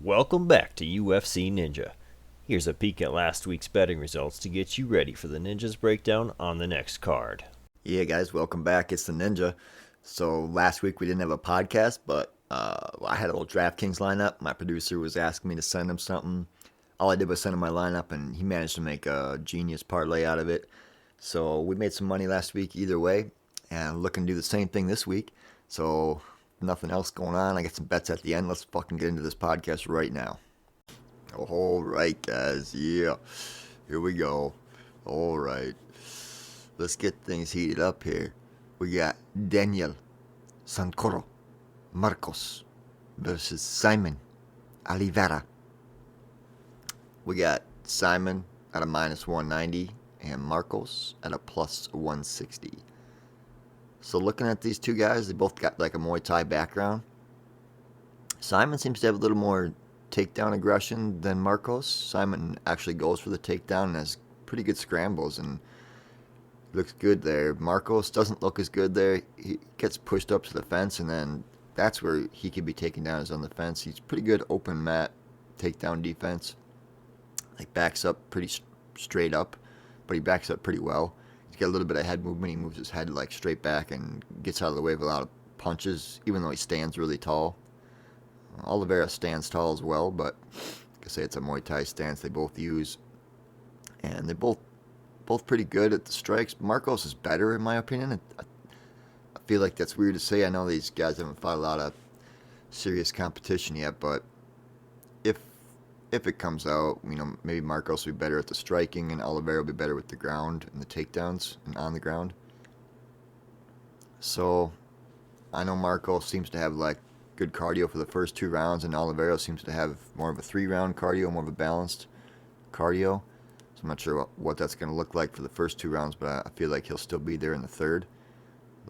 Welcome back to UFC Ninja. Here's a peek at last week's betting results to get you ready for the Ninja's breakdown on the next card. Yeah, guys, welcome back. It's the Ninja. So last week we didn't have a podcast, but I had a little DraftKings lineup. My producer was asking me to send him something. All I did was send him my lineup, and he managed to make a genius parlay out of it. So we made some money last week either way, and I'm looking to do the same thing this week. So nothing else going on. I got some bets at the end. Let's fucking get into this podcast right now. All right, guys. Yeah, here we go. All right. Let's get things heated up here. We got Daniel Sancoro Marcos versus Saimon Oliveira. We got Saimon at a minus 190 and Marcos at a plus 160. So looking at these two guys, they both got like a Muay Thai background. Saimon seems to have a little more takedown aggression than Marcos. Saimon actually goes for the takedown and has pretty good scrambles and looks good there. Marcos doesn't look as good there. He gets pushed up to the fence, and then that's where he could be taken down, is on the fence. He's pretty good open mat takedown defense. Like backs up pretty straight up, but he backs up pretty well. He's got a little bit of head movement. He moves his head like straight back and gets out of the way of a lot of punches, even though he stands really tall. Oliveira stands tall as well, but like I say, it's a Muay Thai stance they both use. And they both pretty good at the strikes. Marcos is better, in my opinion. I feel like that's weird to say. I know these guys haven't fought a lot of serious competition yet, but if it comes out, you know, maybe Marcos will be better at the striking, and Oliveira will be better with the ground and the takedowns and on the ground. So I know Marcos seems to have like good cardio for the first 2 rounds, and Oliveira seems to have more of a 3-round cardio, more of a balanced cardio. So I'm not sure what that's going to look like for the first 2 rounds, but I feel like he'll still be there in the third,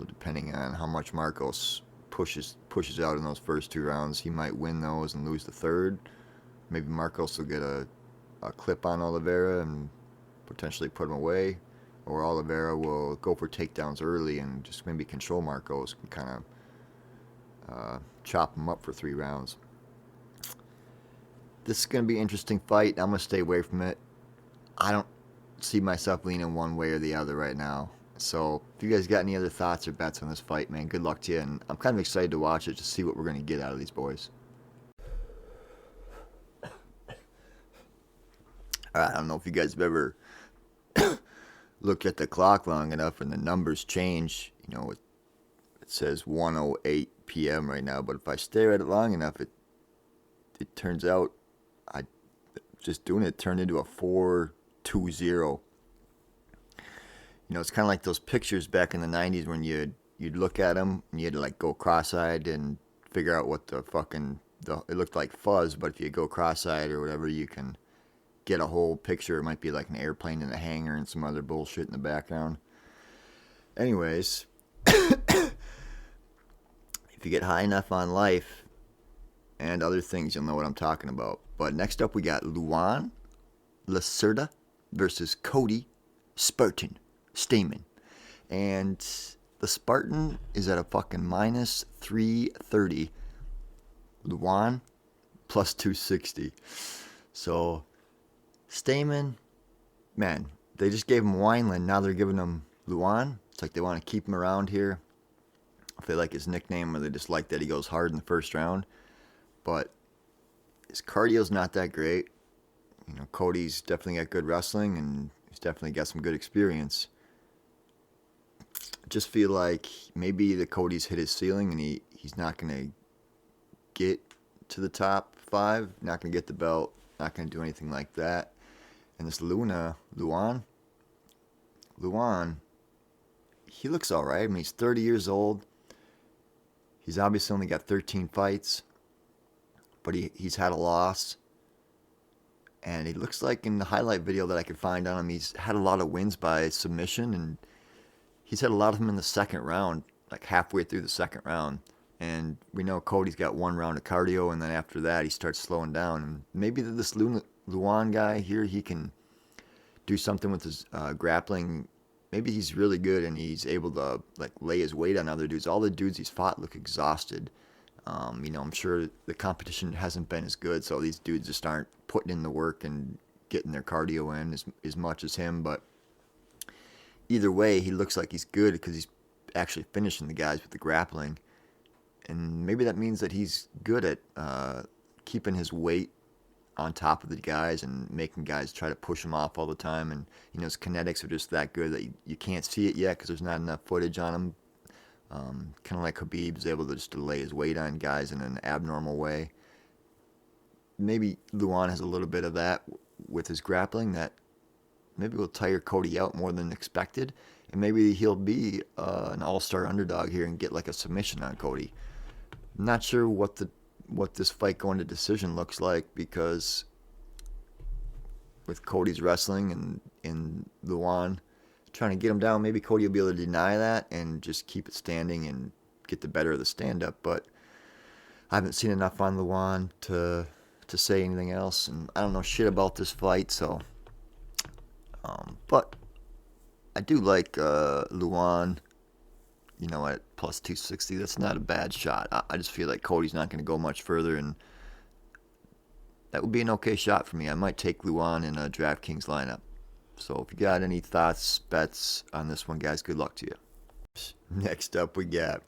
depending on how much Marcos pushes out in those first 2 rounds. He might win those and lose the third. Maybe Marcos will get a clip on Oliveira and potentially put him away, or Oliveira will go for takedowns early and just maybe control Marcos and kind of chop him up for 3 rounds. This is going to be an interesting fight. I'm going to stay away from it. I don't see myself leaning one way or the other right now. So if you guys got any other thoughts or bets on this fight, man, good luck to you. And I'm kind of excited to watch it to see what we're going to get out of these boys. I don't know if you guys have ever looked at the clock long enough and the numbers change. You know, it says 1:08 p.m. right now, but if I stare at it long enough, it turns out just doing it turned into a 4:20. You know, it's kind of like those pictures back in the 90s when you'd look at them and you had to like go cross-eyed and figure out what it looked like fuzz, but if you go cross-eyed or whatever, you can get a whole picture. It might be like an airplane in a hangar and some other bullshit in the background. Anyways, if you get high enough on life and other things, you'll know what I'm talking about. But next up, we got Luan Lacerda versus Cody Stamann. And the Spartan is at a fucking minus 330. Luan plus 260. So Stamann, man, they just gave him Wineland. Now they're giving him Luan. It's like they want to keep him around here. If they like his nickname, or they just like that he goes hard in the first round. But his cardio's not that great. You know, Cody's definitely got good wrestling, and he's definitely got some good experience. I just feel like maybe the Cody's hit his ceiling, and he's not going to get to the top 5, not going to get the belt, not going to do anything like that. And this Luan, he looks all right. I mean, he's 30 years old. He's obviously only got 13 fights, but he's had a loss. And he looks like in the highlight video that I could find on him, he's had a lot of wins by submission, and he's had a lot of them in the second round, like halfway through the second round. And we know Cody's got 1 round of cardio, and then after that he starts slowing down. And maybe this Luan guy here, he can do something with his grappling maybe he's really good and he's able to like lay his weight on other dudes. All the dudes he's fought look exhausted. I'm sure the competition hasn't been as good, so these dudes just aren't putting in the work and getting their cardio in as much as him. But either way, he looks like he's good because he's actually finishing the guys with the grappling. And maybe that means that he's good at keeping his weight on top of the guys and making guys try to push him off all the time. And, his kinetics are just that good that you can't see it yet because there's not enough footage on him. Kind of like Khabib's able to just lay his weight on guys in an abnormal way. Maybe Luan has a little bit of that with his grappling that maybe will tire Cody out more than expected. And maybe he'll be an all-star underdog here and get like a submission on Cody. I'm not sure what this fight going to decision looks like because with Cody's wrestling and Luan trying to get him down, maybe Cody will be able to deny that and just keep it standing and get the better of the stand-up. But I haven't seen enough on Luan to say anything else, and I don't know shit about this fight, so... but I do like Luan, at plus 260. That's not a bad shot. I just feel like Cody's not going to go much further, and that would be an okay shot for me. I might take Luan in a DraftKings lineup. So if you got any thoughts, bets on this one, guys, good luck to you. Next up, we got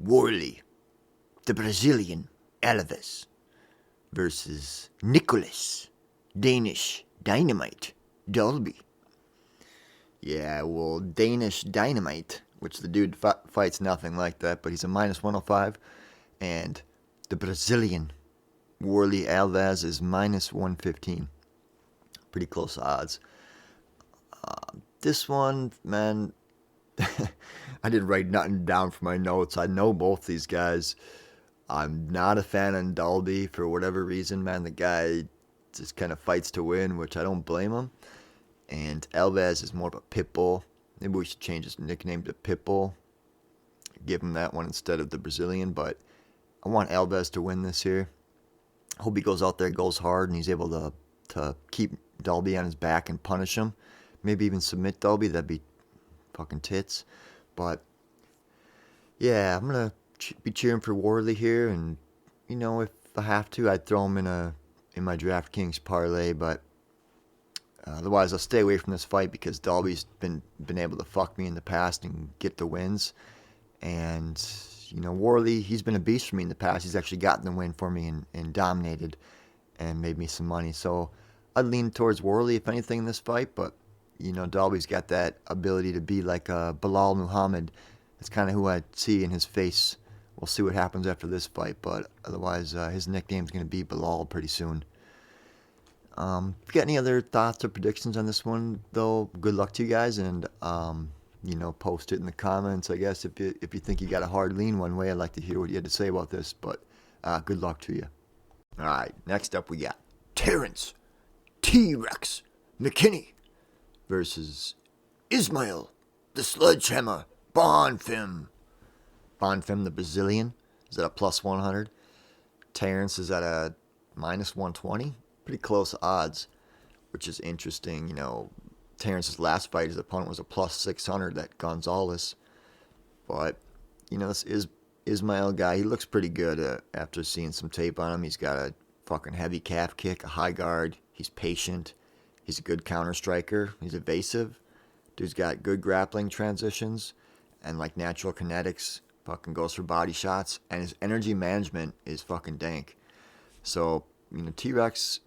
Warlley, the Brazilian Alves, versus Nicolas, Danish Dynamite, Dalby. Yeah, well, Danish Dynamite, which the dude fights nothing like that, but he's a minus 105. And the Brazilian Warlley Alves is minus 115. Pretty close odds. This one, man, I didn't write nothing down for my notes. I know both these guys. I'm not a fan of Dalby for whatever reason, man. The guy just kind of fights to win, which I don't blame him. And Alves is more of a pit bull. Maybe we should change his nickname to Pitbull. Give him that one instead of the Brazilian. But I want Alves to win this here. I hope he goes out there, goes hard, and he's able to keep Dalby on his back and punish him. Maybe even submit Dalby. That'd be fucking tits. But, yeah, I'm going to be cheering for Warlley here. And, if I have to, I'd throw him in my DraftKings parlay. But otherwise, I'll stay away from this fight because Dalby's been able to fuck me in the past and get the wins. And, Warlley, he's been a beast for me in the past. He's actually gotten the win for me and dominated and made me some money. So I'd lean towards Warlley, if anything, in this fight. But, Dalby's got that ability to be like Bilal Muhammad. That's kind of who I see in his face. We'll see what happens after this fight. But otherwise, his nickname's going to be Bilal pretty soon. If you got any other thoughts or predictions on this one, though, good luck to you guys. And, post it in the comments, I guess. If you think you got a hard lean one way, I'd like to hear what you had to say about this. But good luck to you. All right, next up we got Terrance, T-Rex, McKinney versus Ismael, the Sledgehammer, Bonfim. Bonfim, the Brazilian, is at a plus 100. Terrance is at a minus 120. Pretty close odds, which is interesting. Terrance's last fight, his opponent was a plus 600, that Gonzalez. But, this is Ismael guy. He looks pretty good after seeing some tape on him. He's got a fucking heavy calf kick, a high guard. He's patient. He's a good counter striker. He's evasive. Dude's got good grappling transitions and like natural kinetics. Fucking goes for body shots. And his energy management is fucking dank. So, T-Rex,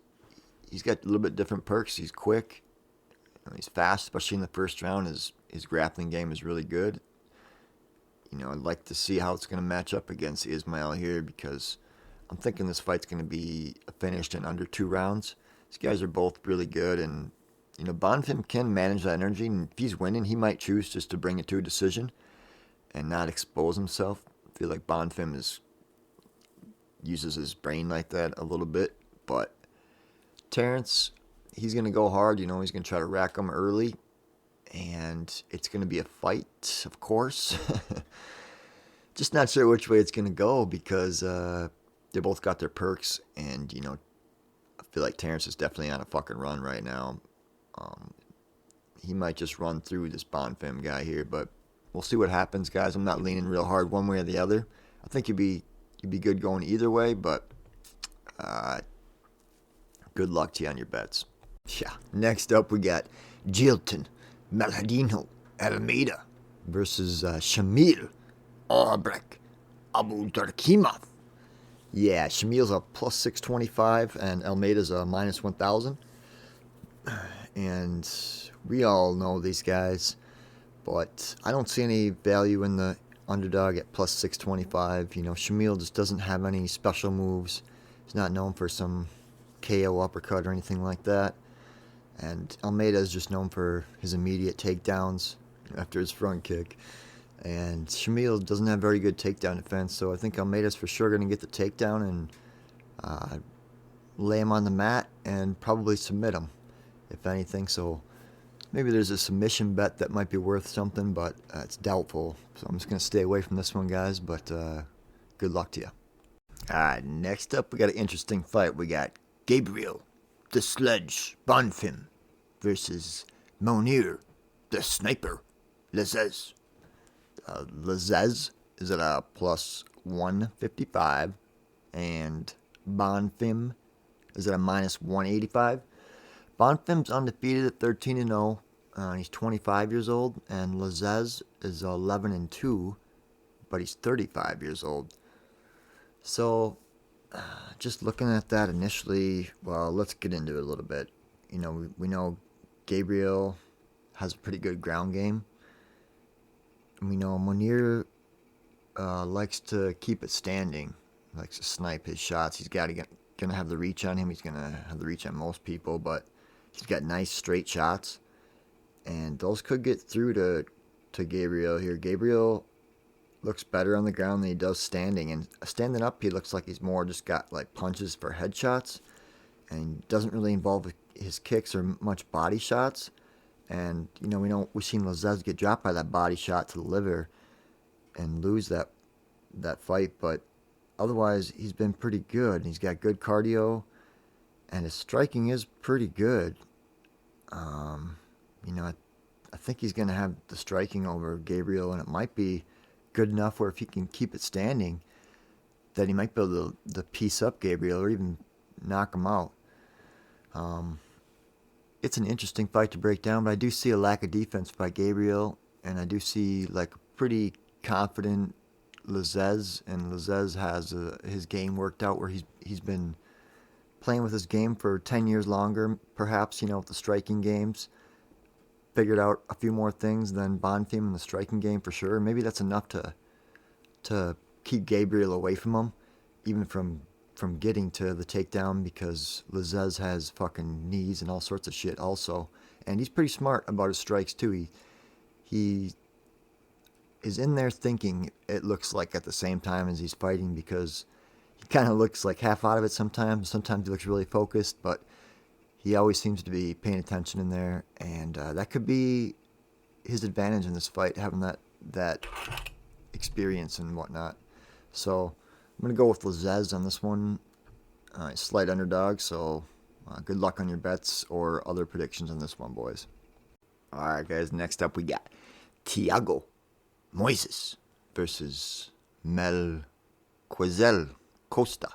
he's got a little bit different perks. He's quick. He's fast, especially in the first round. His grappling game is really good. I'd like to see how it's going to match up against Ismael here because I'm thinking this fight's going to be finished in under 2 rounds. These guys are both really good, and Bonfim can manage that energy. And if he's winning, he might choose just to bring it to a decision and not expose himself. I feel like Bonfim uses his brain like that a little bit, but Terrance, he's going to go hard. He's going to try to rack him early, and it's going to be a fight, of course. Just not sure which way it's going to go because they both got their perks, and, I feel like Terrance is definitely on a fucking run right now. he might just run through this Bonfim guy here, but we'll see what happens, guys. I'm not leaning real hard one way or the other. I think you'd be good going either way, but good luck to you on your bets. Yeah. Next up, we got Jailton Almeida versus Shamil Abdurakhimov. Yeah, Shamil's a plus 625 and Almeida's a minus 1,000. And we all know these guys, but I don't see any value in the underdog at plus 625. Shamil just doesn't have any special moves. He's not known for some KO uppercut or anything like that. And Almeida is just known for his immediate takedowns after his front kick. And Shamil doesn't have very good takedown defense, so I think Almeida's for sure going to get the takedown and lay him on the mat and probably submit him, if anything. So maybe there's a submission bet that might be worth something, but it's doubtful. So I'm just going to stay away from this one, guys, but good luck to you. All right, next up, we got an interesting fight. We got Gabriel, the Sledge, Bonfim, versus Mounir, the Sniper, Lazzez. Lazzez is at a plus 155, and Bonfim is at a minus 185. Bonfim's undefeated at 13-0. He's 25 years old, and Lazzez is 11-2, but he's 35 years old. So, just looking at that initially, well, let's get into it a little bit. We know Gabriel has a pretty good ground game. We know Mounir likes to keep it standing, likes to snipe his shots. He's gonna have the reach on him. He's gonna have the reach on most people, but he's got nice straight shots, and those could get through to Gabriel here. Gabriel looks better on the ground than he does standing, and standing up he looks like he's more just got like punches for headshots, and doesn't really involve his kicks or much body shots. And we've seen Lazzez get dropped by that body shot to the liver and lose that fight, but otherwise he's been pretty good. He's got good cardio, and his striking is pretty good. I think he's going to have the striking over Gabriel, and it might be good enough where if he can keep it standing, that he might be able to piece up Gabriel or even knock him out. It's an interesting fight to break down, but I do see a lack of defense by Gabriel, and I do see like a pretty confident Lazzez, and Lazzez has his game worked out where he's been playing with his game for 10 years longer, perhaps, with the striking games. Figured out a few more things than Bonfim in the striking game for sure. Maybe that's enough to keep Gabriel away from him, even from getting to the takedown, because Lazzez has fucking knees and all sorts of shit also. And he's pretty smart about his strikes too. He is in there thinking, it looks like, at the same time as he's fighting, because he kind of looks like half out of it sometimes. Sometimes he looks really focused, but he always seems to be paying attention in there. And that could be his advantage in this fight, having that experience and whatnot. So I'm going to go with Lazzez on this one. Slight underdog, so good luck on your bets or other predictions on this one, boys. All right, guys, next up we got Thiago Moisés versus Melquizael Costa.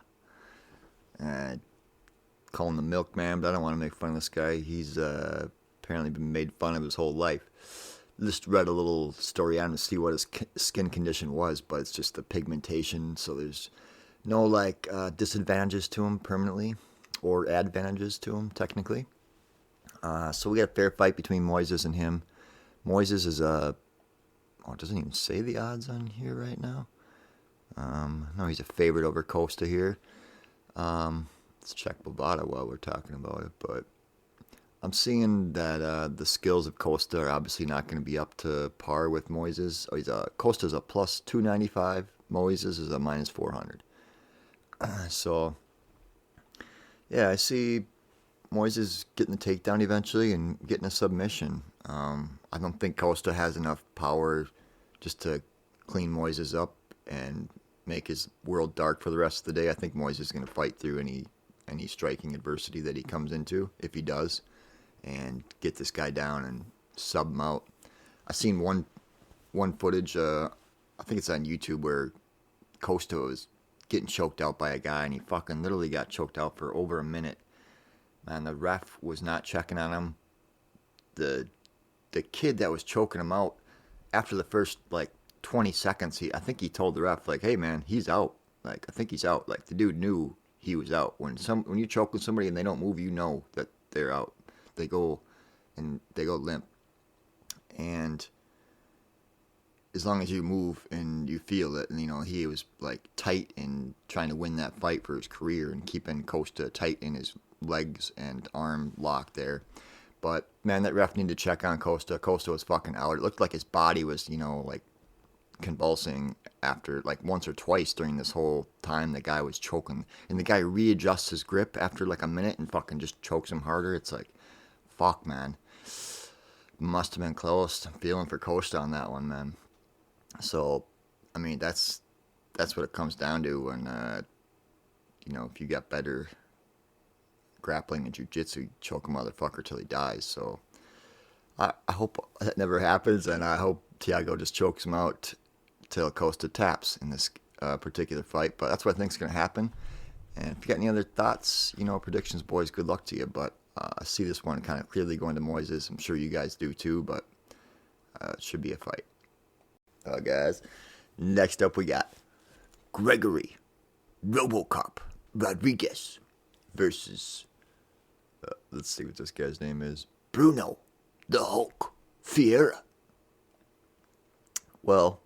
Call him the milkman, but I don't want to make fun of this guy. He's apparently been made fun of his whole life. Just read a little story on him to see what his skin condition was, but it's just the pigmentation, so there's no disadvantages to him permanently, or advantages to him technically. So we got a fair fight between Moisés and him. Moisés is it doesn't even say the odds on here right now. No, he's a favorite over Costa here. Let's check Bovada while we're talking about it, but I'm seeing that the skills of Costa are obviously not going to be up to par with Moisés. Costa's a plus 295. Moisés is a minus 400. So, yeah, I see Moisés getting the takedown eventually and getting a submission. I don't think Costa has enough power just to clean Moisés up and make his world dark for the rest of the day. I think Moisés is going to fight through any striking adversity that he comes into, if he does, and get this guy down sub him out. I seen one footage. I think it's on YouTube where Costa was getting choked out by a guy, and he fucking literally got choked out for over a minute. Man, the ref was not checking on him. The kid that was choking him out, after the first like 20 seconds, I think he told the ref like, "Hey man, he's out. Like I think he's out." Like the dude knew he was out. When you choke with somebody and they don't move, you know that they're out. They go limp. And as long as you move and you feel it, and he was like tight and trying to win that fight for his career and keeping Costa tight in his legs and arm lock there. But man, that ref needed to check on Costa. Costa was fucking out. It looked like his body was, like convulsing after like once or twice during this whole time the guy was choking. And the guy readjusts his grip after like a minute and fucking just chokes him harder. It's like, fuck, man. Must have been close. I'm feeling for Costa on that one, man. So, I mean, that's what it comes down to when, if you got better grappling and jiu-jitsu, you choke a motherfucker till he dies. So, I hope that never happens, and I hope Thiago just chokes him out till Costa taps in this particular fight. But that's what I think is going to happen. And if you got any other thoughts, predictions, boys, good luck to you. But I see this one kind of clearly going to Moisés. I'm sure you guys do too, but it should be a fight. Guys, next up we got Gregory, Robocop, Rodrigues versus, let's see what this guy's name is, Brunno, the Hulk, Ferreira. Well,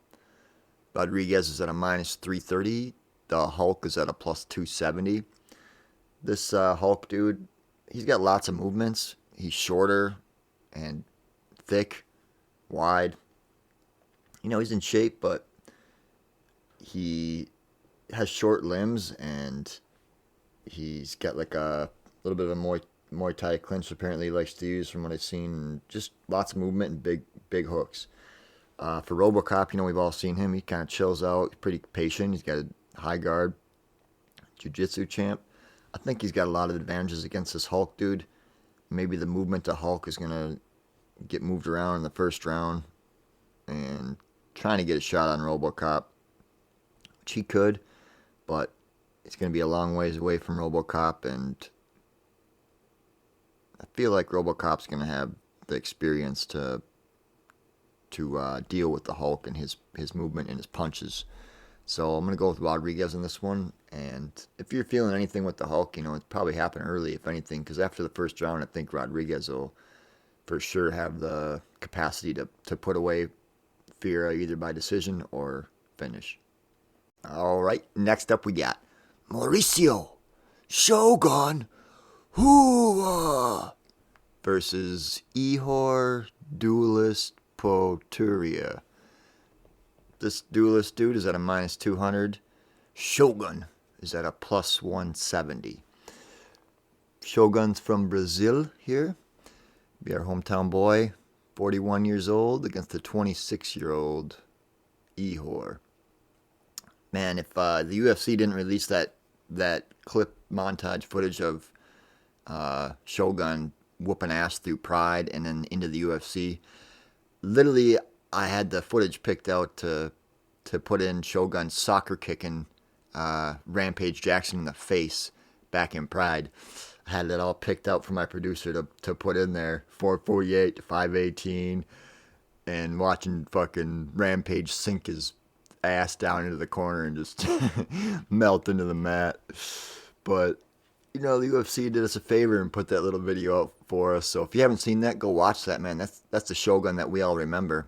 Rodrigues is at a minus 330. The Hulk is at a plus 270. This Hulk dude, he's got lots of movements. He's shorter and thick, wide. He's in shape, but he has short limbs, and he's got like a little bit of a Muay Thai clinch apparently he likes to use from what I've seen. Just lots of movement and big hooks. For Robocop, we've all seen him. He kind of chills out. He's pretty patient. He's got a high guard. Jiu-jitsu champ. I think he's got a lot of advantages against this Hulk dude. Maybe the movement to Hulk is going to get moved around in the first round. And trying to get a shot on Robocop, which he could, but it's going to be a long ways away from Robocop, and I feel like Robocop's going to have the experience to deal with the Hulk and his movement and his punches. So I'm going to go with Rodrigues in this one, and if you're feeling anything with the Hulk, it's probably happened early, if anything, because after the first round, I think Rodrigues will for sure have the capacity to put away Ferreira either by decision or finish. All right, next up we got Mauricio Shogun Hua versus Ihor Duelist Poturia. This duelist dude is at a minus 200. Shogun is at a plus 170. Shogun's from Brazil here. Be our hometown boy. 41 years old against the 26-year-old Ihor. Man, if the UFC didn't release that clip montage footage of Shogun whooping ass through Pride and then into the UFC, literally I had the footage picked out to put in Shogun soccer kicking Rampage Jackson in the face back in Pride. I had it all picked out for my producer to put in there, 448 to 518, and watching fucking Rampage sink his ass down into the corner and just melt into the mat. But, the UFC did us a favor and put that little video out for us. So if you haven't seen that, go watch that, man. That's the Shogun that we all remember.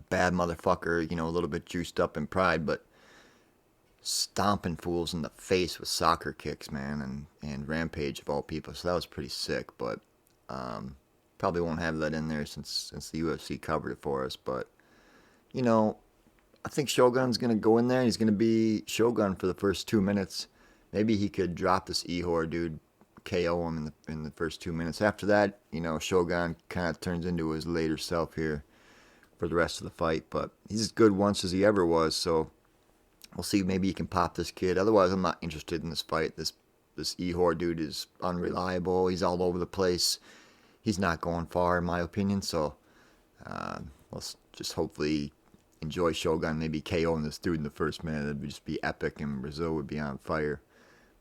Bad motherfucker, a little bit juiced up in Pride, but stomping fools in the face with soccer kicks, man, and Rampage of all people. So that was pretty sick, but probably won't have that in there since the UFC covered it for us. But I think Shogun's gonna go in there. He's gonna be Shogun for the first 2 minutes. Maybe he could drop this Ihor dude, KO him in the first 2 minutes. After that, Shogun kind of turns into his later self here for the rest of the fight. But he's as good once as he ever was. So we'll see. Maybe he can pop this kid. Otherwise, I'm not interested in this fight. This Ihor dude is unreliable. He's all over the place. he's not going far in my opinion. So let's just hopefully enjoy Shogun, maybe KOing this dude in the first minute. It'd just be epic, and Brazil would be on fire.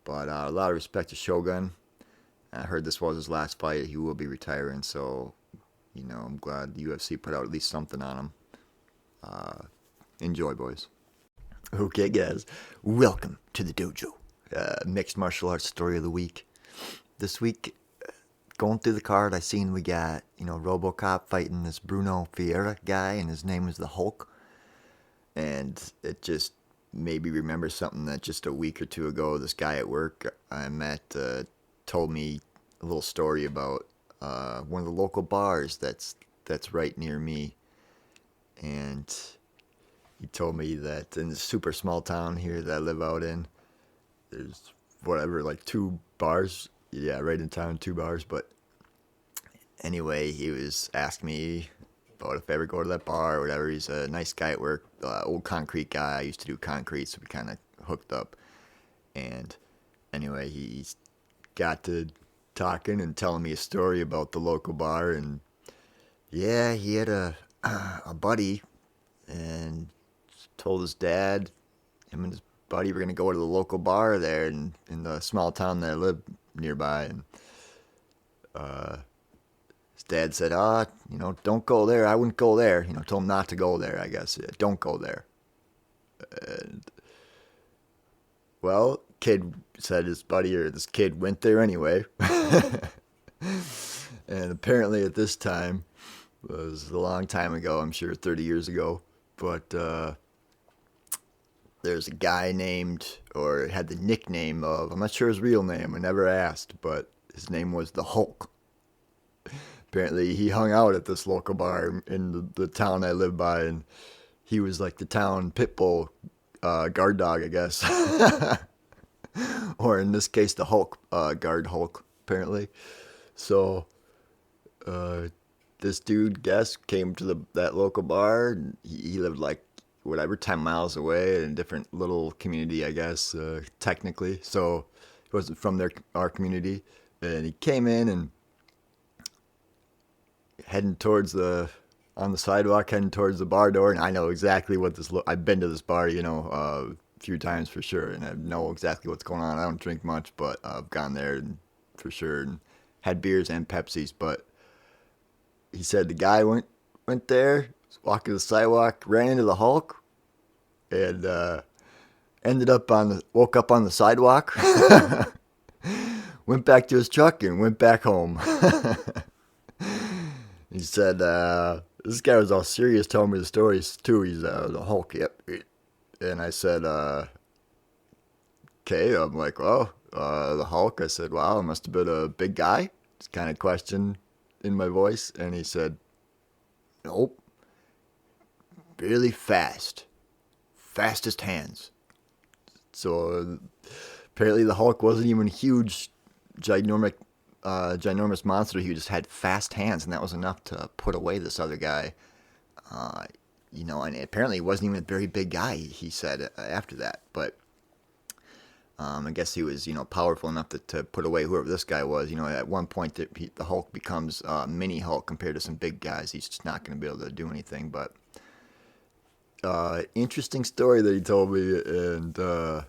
But a lot of respect to Shogun. I heard this was his last fight. He will be retiring, so I'm glad the UFC put out at least something on him. Enjoy, boys. Okay, guys, welcome to the dojo. Mixed martial arts story of the week. This week, going through the card, I seen we got RoboCop fighting this Bruno Ferreira guy, and his name was the Hulk. And it just made me remember something that just a week or two ago, this guy at work I met told me a little story about one of the local bars that's right near me. And he told me that in this super small town here that I live out in, there's like 2 bars. Yeah, right in town, 2 bars. But anyway, he was asking me about if I ever go to that bar or whatever. He's a nice guy at work, old concrete guy. I used to do concrete, so we kind of hooked up. And anyway, he's got to talking and telling me a story about the local bar. And yeah, he had a buddy and told his dad, him and his buddy were going to go to the local bar there in the small town that I live nearby. And his dad said, don't go there. I wouldn't go there. Told him not to go there, I guess. Yeah, don't go there. And, well, kid said his buddy or this kid went there anyway. And apparently at this time, it was a long time ago, I'm sure 30 years ago, but there's a guy named, or had the nickname of, I'm not sure his real name, I never asked, but his name was the Hulk. Apparently he hung out at this local bar in the town I live by, and he was like the town pit bull guard dog, I guess. Or in this case, the Hulk, guard Hulk, apparently. So this dude, came to that local bar. And he lived like, 10 miles away in a different little community, I guess, technically. So he wasn't from our community. And he came in and heading towards on the sidewalk, heading towards the bar door. And I know exactly what I've been to this bar, a few times for sure. And I know exactly what's going on. I don't drink much, but I've gone there for sure and had beers and Pepsis. But he said the guy went there, walking the sidewalk, ran into the Hulk, and woke up on the sidewalk, went back to his truck, and went back home. He said, this guy was all serious telling me the stories too. He's the Hulk, yep. And I said, okay. I'm like, well, the Hulk. I said, wow, it must have been a big guy. It's kind of question in my voice. And he said, nope. Really fast. Fastest hands. So apparently the Hulk wasn't even huge, ginormous monster. He just had fast hands, and that was enough to put away this other guy. And apparently he wasn't even a very big guy, he said after that. But I guess he was, powerful enough to put away whoever this guy was. At one point the Hulk becomes mini Hulk compared to some big guys. He's just not going to be able to do anything. But interesting story that he told me, and it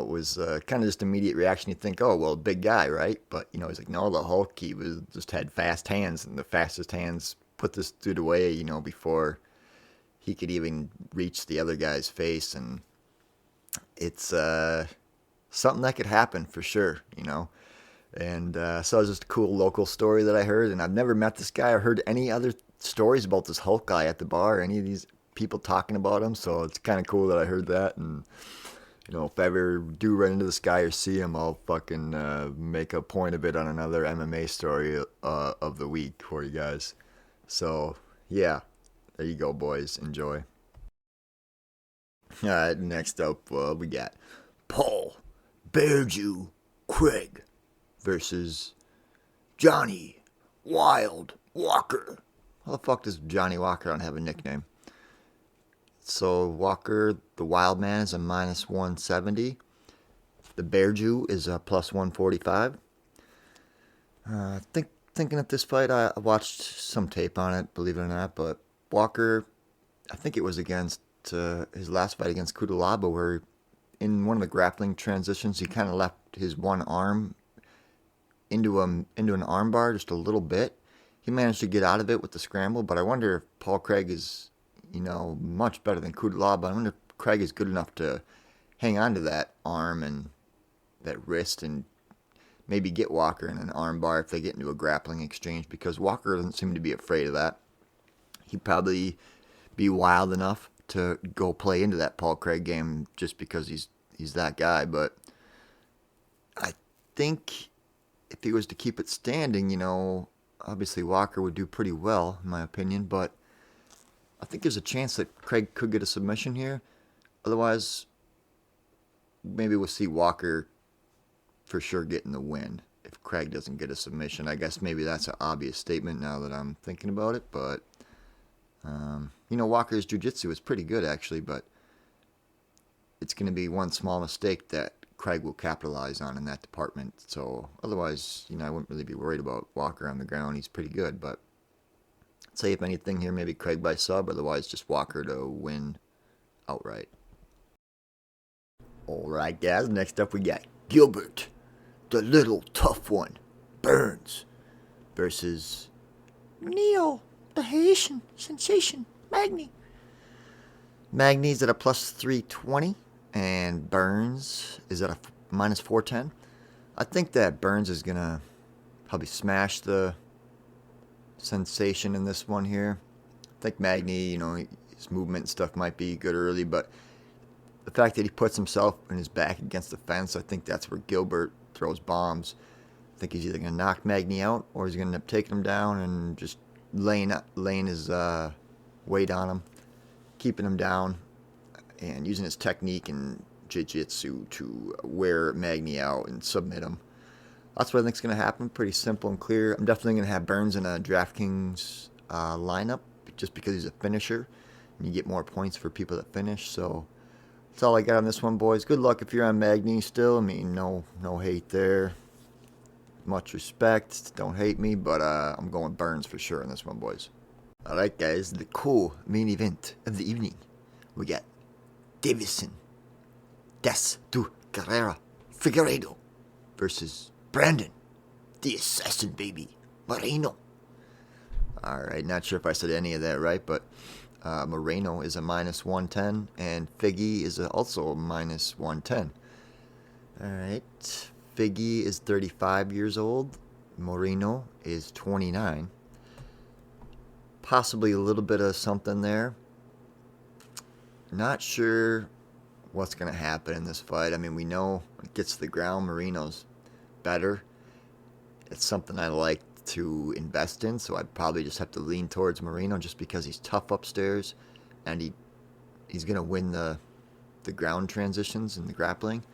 was kind of just immediate reaction. You think, oh well, big guy, right? But he's like, no, the Hulk. He just had fast hands, and the fastest hands put this dude away. Before he could even reach the other guy's face. And it's something that could happen for sure. And so it was just a cool local story that I heard, and I've never met this guy or heard any other stories about this Hulk guy at the bar, any of these people talking about him. So it's kind of cool that I heard that. And if I ever do run into this guy or see him, I'll fucking make a point of it on another MMA story of the week for you guys. So yeah, there you go, boys. Enjoy. All right, next up we got Paul Bearju Craig versus Johnny Wild Walker. How the fuck does Johnny Walker not have a nickname? So Walker, the Wild Man, is a minus 170. The Bearju is a plus 145. I think thinking at this fight, I watched some tape on it, believe it or not, but Walker, I think it was against his last fight against Kudalaba, where in one of the grappling transitions, he kind of left his one arm into an armbar just a little bit. He managed to get out of it with the scramble, but I wonder if Paul Craig is, much better than Kudalaba. I wonder if Craig is good enough to hang on to that arm and that wrist and maybe get Walker in an armbar if they get into a grappling exchange, because Walker doesn't seem to be afraid of that. He'd probably be wild enough to go play into that Paul Craig game just because he's that guy. But I think if he was to keep it standing, obviously Walker would do pretty well, in my opinion. But I think there's a chance that Craig could get a submission here. Otherwise, maybe we'll see Walker for sure getting the win if Craig doesn't get a submission. I guess maybe that's an obvious statement now that I'm thinking about it, but Walker's jiu-jitsu is pretty good actually, but it's going to be one small mistake that Craig will capitalize on in that department. So otherwise, I wouldn't really be worried about Walker on the ground. He's pretty good, but I'd say if anything here, maybe Craig by sub, otherwise just Walker to win outright. Alright guys, next up we got Gilbert, the little tough one, Burns, versus Neil, the Haitian sensation, Magny. Magny's at a plus 320, and Burns is at a minus 410. I think that Burns is going to probably smash the sensation in this one here. I think Magny, his movement and stuff might be good early, but the fact that he puts himself and his back against the fence, I think that's where Gilbert throws bombs. I think he's either going to knock Magny out or he's going to end up taking him down and just laying his weight on him, keeping him down, and using his technique and jiu-jitsu to wear Magny out and submit him. That's what I think is going to happen. Pretty simple and clear. I'm definitely going to have Burns in a DraftKings lineup just because he's a finisher, and you get more points for people that finish. So that's all I got on this one, boys. Good luck if you're on Magny still. I mean, no hate there. Much respect. Don't hate me, but I'm going Burns for sure on this one, boys. All right, guys, the co-main event of the evening. We got Davison Des du Carrera Figueiredo versus Brandon, the assassin baby, Moreno. All right, not sure if I said any of that right, but Moreno is a minus 110, and Figgy is also a minus 110. All right, Figgy is 35 years old. Moreno is 29. Possibly a little bit of something there. Not sure what's going to happen in this fight. I mean, we know when it gets to the ground, Moreno's better. It's something I like to invest in, so I'd probably just have to lean towards Moreno just because he's tough upstairs and he's going to win the ground transitions and the grappling.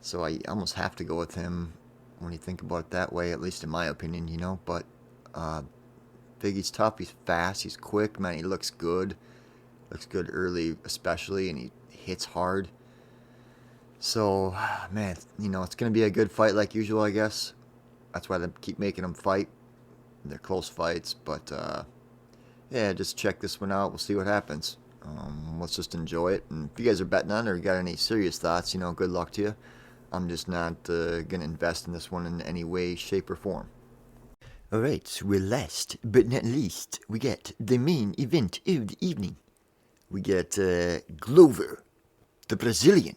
So I almost have to go with him when you think about it that way, at least in my opinion, But Figgy's tough, he's fast, he's quick, man, he looks good. Looks good early especially, and he hits hard. So, man, it's going to be a good fight like usual, I guess. That's why they keep making them fight. They're close fights, but yeah, just check this one out. We'll see what happens. Let's just enjoy it. And if you guys are betting on it or you got any serious thoughts, good luck to you. I'm just not going to invest in this one in any way, shape, or form. All right, well, last but not least, we get the main event of the evening. We get Glover, the Brazilian,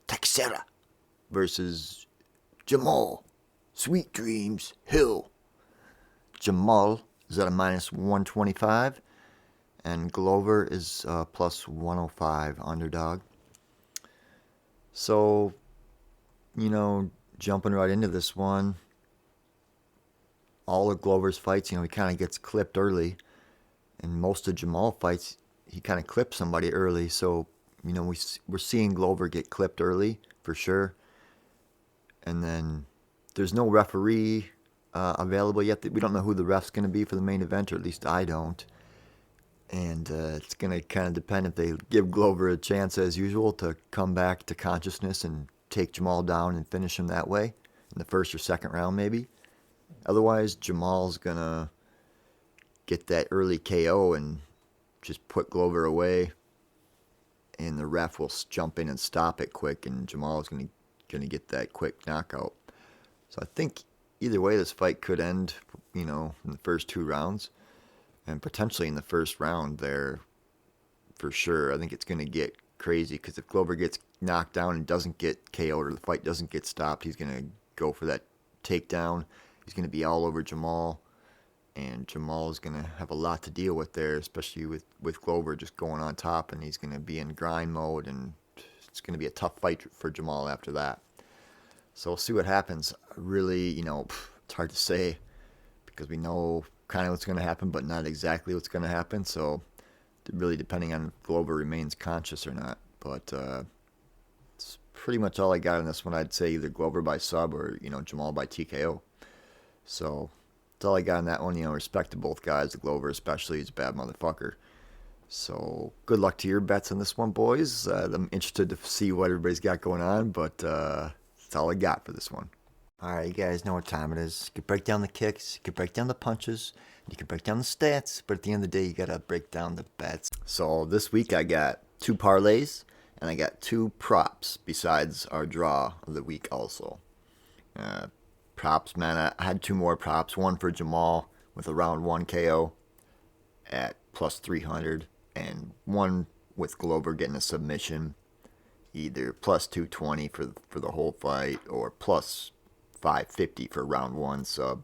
Teixeira, versus Jamahal, Sweet Dreams, Hill. Jamahal is at a minus 125, and Glover is plus 105 underdog. So, jumping right into this one, all of Glover's fights, he kind of gets clipped early, and most of Jamahal fights, he kind of clips somebody early, so, we're seeing Glover get clipped early, for sure. And then there's no referee available yet. We don't know who the ref's going to be for the main event, or at least I don't. And it's going to kind of depend if they give Glover a chance, as usual, to come back to consciousness and take Jamahal down and finish him that way, in the first or second round, maybe. Otherwise, Jamah's going to get that early KO and just put Glover away. And the ref will jump in and stop it quick, and Jamah's going to get that quick knockout. So I think either way, this fight could end, in the first 2 rounds. And potentially in the first round there, for sure. I think it's going to get crazy because if Glover gets knocked down and doesn't get KO'd or the fight doesn't get stopped, he's going to go for that takedown. He's going to be all over Jamahal. And Jamahal is going to have a lot to deal with there, especially with Glover just going on top. And he's going to be in grind mode. And it's going to be a tough fight for Jamahal after that. So we'll see what happens. Really, it's hard to say because we know kind of what's going to happen, but not exactly what's going to happen. So really depending on if Glover remains conscious or not. But it's pretty much all I got on this one. I'd say either Glover by sub or, Jamahal by TKO. So that's all I got on that one. Respect to both guys. The Glover especially is a bad motherfucker. So good luck to your bets on this one, boys. I'm interested to see what everybody's got going on, but that's all I got for this one. All right, you guys know what time it is. You can break down the kicks, you can break down the punches, you can break down the stats, but at the end of the day, you got to break down the bets. So this week I got 2 parlays, and I got 2 props besides our draw of the week also. Props, man, I had 2 more props. One for Jamahal with a round 1 KO at plus 300, and one with Glover getting a submission, either plus 220 for the whole fight or plus 550 for round 1 sub.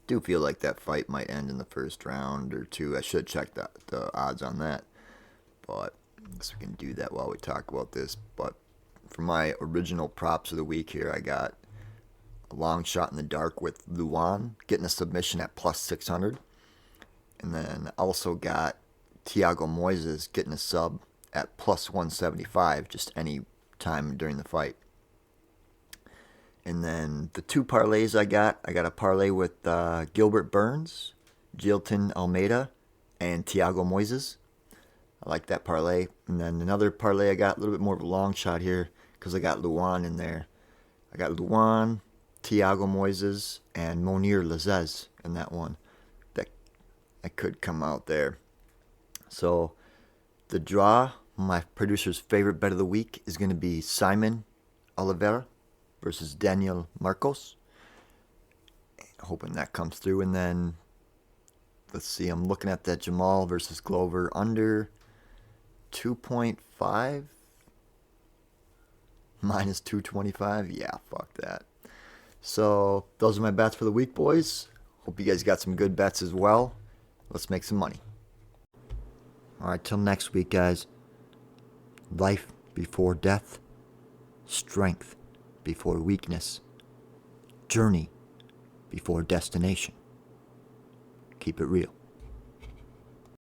Do feel like that fight might end in the first round or 2. I should check the odds on that, but I guess we can do that while we talk about this. But for my original props of the week here, I got a long shot in the dark with Luan getting a submission at plus 600, and then also got Thiago Moisés getting a sub at plus 175 just any time during the fight. And then the 2 parlays I got a parlay with Gilbert Burns, Jailton Almeida, and Thiago Moisés. I like that parlay. And then another parlay I got, a little bit more of a long shot here because I got Luan in there. I got Luan, Thiago Moisés, and Mounir Lazzez in that one. That could come out there. So the draw, my producer's favorite bet of the week, is going to be Saimon Oliveira versus Daniel Marcos. Hoping that comes through. And then, let's see, I'm looking at that Jamahal versus Glover under 2.5. Minus 225. Yeah, fuck that. So, those are my bets for the week, boys. Hope you guys got some good bets as well. Let's make some money. Alright, till next week, guys. Life before death. Strength before weakness. Journey before destination. Keep it real.